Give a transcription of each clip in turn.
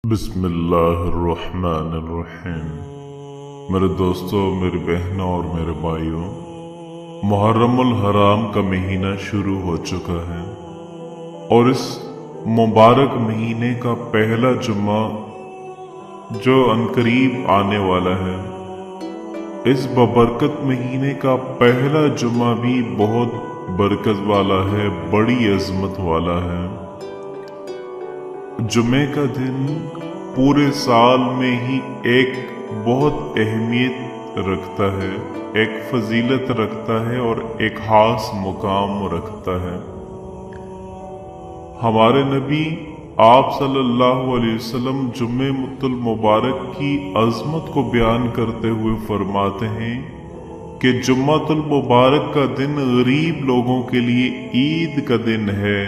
बिस्मिल्लाहिर्रहमानिर्रहीम। मेरे दोस्तों, मेरी बहनों और मेरे भाइयों, मुहर्रमुल हराम का महीना शुरू हो चुका है और इस मुबारक महीने का पहला जुम्मा जो अनकरीब आने वाला है, इस बबरकत महीने का पहला जुम्मा भी बहुत बरकत वाला है, बड़ी अजमत वाला है। जुमे का दिन पूरे साल में ही एक बहुत अहमियत रखता है, एक फजीलत रखता है और एक खास मुकाम रखता है। हमारे नबी आप सल्लल्लाहु अलैहि वसल्लम जुम्मे मुबारक की अजमत को बयान करते हुए फरमाते हैं कि जुम्मतुल मुबारक का दिन गरीब लोगों के लिए ईद का दिन है,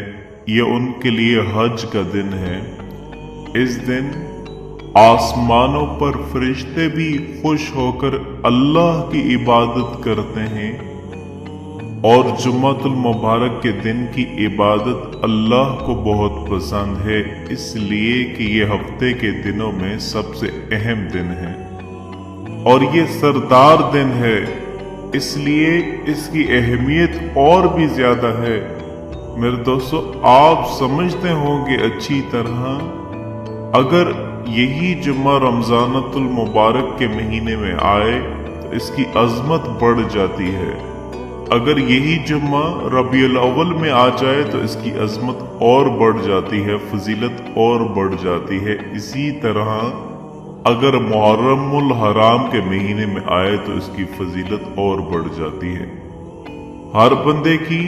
ये उनके लिए हज का दिन है। इस दिन आसमानों पर फरिश्ते भी खुश होकर अल्लाह की इबादत करते हैं और जुम्मतुल मुबारक के दिन की इबादत अल्लाह को बहुत पसंद है, इसलिए कि ये हफ्ते के दिनों में सबसे अहम दिन है और ये सरदार दिन है, इसलिए इसकी अहमियत और भी ज्यादा है। मेरे दोस्तों, आप समझते होंगे अच्छी तरह, अगर यही जुम्मा रमजानुल मुबारक के महीने में आए तो इसकी अजमत बढ़ जाती है। अगर यही जुम्मा रबीउल अव्वल में आ जाए तो इसकी अजमत और बढ़ जाती है, फजीलत और बढ़ जाती है। इसी तरह अगर मुहर्रमुल हराम के महीने में आए तो इसकी फजीलत और बढ़ जाती है। हर बंदे की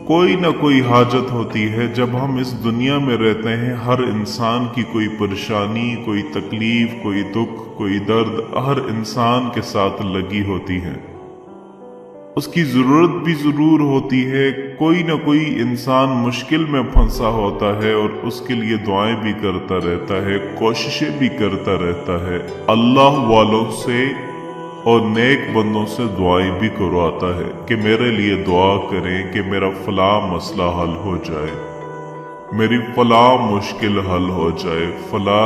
कोई ना कोई हाजत होती है। जब हम इस दुनिया में रहते हैं, हर इंसान की कोई परेशानी, कोई तकलीफ, कोई दुख, कोई दर्द हर इंसान के साथ लगी होती है। उसकी जरूरत भी जरूर होती है। कोई ना कोई इंसान मुश्किल में फंसा होता है और उसके लिए दुआएं भी करता रहता है, कोशिशें भी करता रहता है, अल्लाह वालों से और नेक बंदों से दुआएं भी करवाता है कि मेरे लिए दुआ करें कि मेरा फला मसला हल हो जाए, मेरी फला मुश्किल हल हो जाए, फला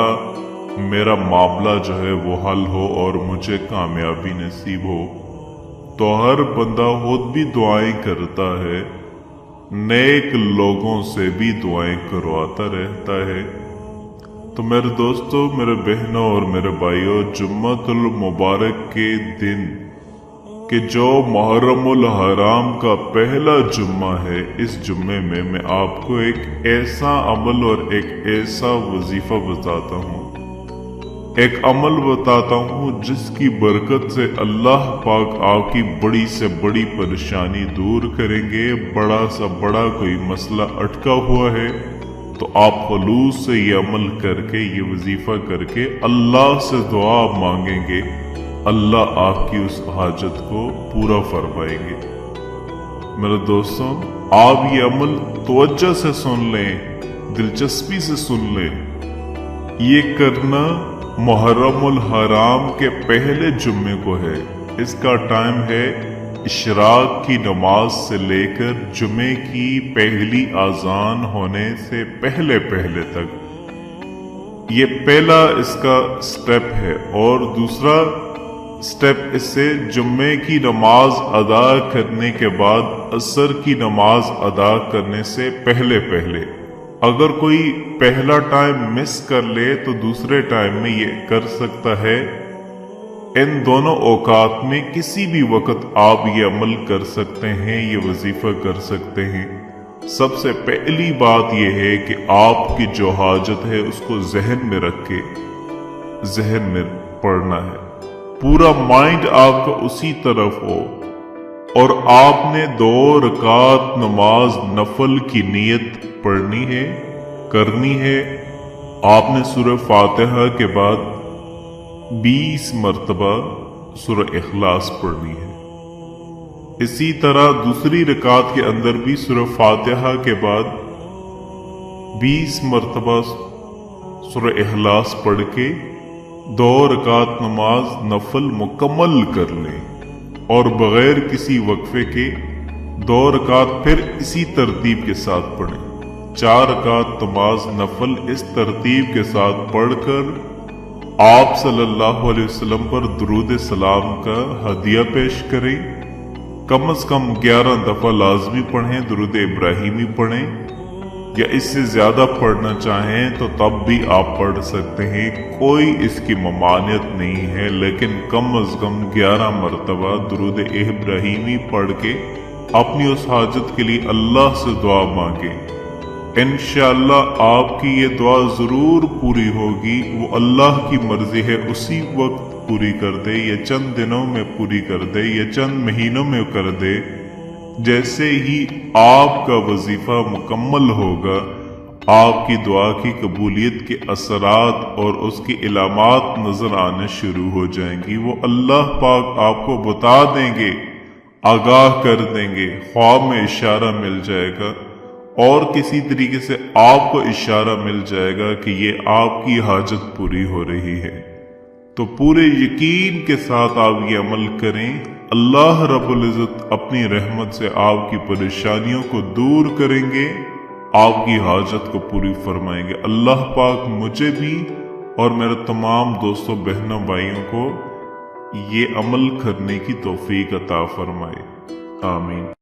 मेरा मामला जो है वो हल हो और मुझे कामयाबी नसीब हो। तो हर बंदा खुद भी दुआएं करता है, नेक लोगों से भी दुआएं करवाता रहता है। तो मेरे दोस्तों, मेरे बहनों और मेरे भाइयों, जुम्मतुल मुबारक के दिन कि जो मुहर्रमुल हराम का पहला जुम्मा है, इस जुम्मे में मैं आपको एक ऐसा अमल और एक ऐसा वजीफा बताता हूँ, एक अमल बताता हूँ जिसकी बरकत से अल्लाह पाक आपकी बड़ी से बड़ी परेशानी दूर करेंगे। बड़ा सा बड़ा कोई मसला अटका हुआ है तो आप खुलूस से ये अमल करके, ये वजीफा करके अल्लाह से दुआ मांगेंगे, अल्लाह आपकी उस हाजत को पूरा फरमाएंगे। मेरे दोस्तों, आप ये अमल तवज्जो से सुन लें, दिलचस्पी से सुन लें। ये करना मुहर्रमुल हराम के पहले जुम्मे को है। इसका टाइम है इशराक की नमाज से लेकर जुमे की पहली आजान होने से पहले पहले तक। ये पहला इसका स्टेप है और दूसरा स्टेप इससे जुम्मे की नमाज अदा करने के बाद असर की नमाज अदा करने से पहले पहले। अगर कोई पहला टाइम मिस कर ले तो दूसरे टाइम में ये कर सकता है। इन दोनों औकात में किसी भी वक्त आप ये अमल कर सकते हैं, ये वजीफा कर सकते हैं। सबसे पहली बात यह है कि आपकी जो हाजत है उसको जहन में रख के जहन में पढ़ना है। पूरा माइंड आपका उसी तरफ हो और आपने 2 रकात नमाज नफल की नीयत पढ़नी है, करनी है। आपने सूरह फातिहा के बाद 20 मर्तबा सूरह इखलास पढ़नी है। इसी तरह दूसरी रकात के अंदर भी सूरह फातिहा के बाद 20 मर्तबा सूरह इखलास पढ़ के 2 रकात नमाज नफल मुकम्मल कर लें और बगैर किसी वक्फे के 2 रकात फिर इसी तरतीब के साथ पढ़ें। 4 रकात नमाज नफल इस तरतीब के साथ पढ़कर आप सल्लल्लाहु अलैहि वसल्लम पर दुरूद सलाम का हदिया पेश करें। कम से कम 11 दफा लाजमी पढ़ें, दुरूद इब्राहिमी पढ़ें, या इससे ज्यादा पढ़ना चाहें तो तब भी आप पढ़ सकते हैं, कोई इसकी ममानियत नहीं है। लेकिन कम अज कम 11 मरतबा दुरूद इब्राहिमी पढ़ के अपनी उस हाजत के लिए अल्लाह से दुआ मांगे। इंशाअल्लाह आपकी ये दुआ जरूर पूरी होगी। वो अल्लाह की मर्जी है, उसी वक्त पूरी कर दे, या चंद दिनों में पूरी कर दे, या चंद महीनों में कर दे। जैसे ही आपका वजीफा मुकम्मल होगा, आपकी दुआ की कबूलियत के असरात और उसकी इलामात नजर आने शुरू हो जाएंगी। वो अल्लाह पाक आपको बता देंगे, आगाह कर देंगे, ख्वाब में इशारा मिल जाएगा और किसी तरीके से आपको इशारा मिल जाएगा कि ये आपकी हाजत पूरी हो रही है। तो पूरे यकीन के साथ आप ये अमल करें। अल्लाह रब्बुल इज़्ज़त अपनी रहमत से आपकी परेशानियों को दूर करेंगे, आपकी हाजत को पूरी फरमाएंगे। अल्लाह पाक मुझे भी और मेरे तमाम दोस्तों बहनों भाइयों को ये अमल करने की तौफीक अता फरमाए। आमीन।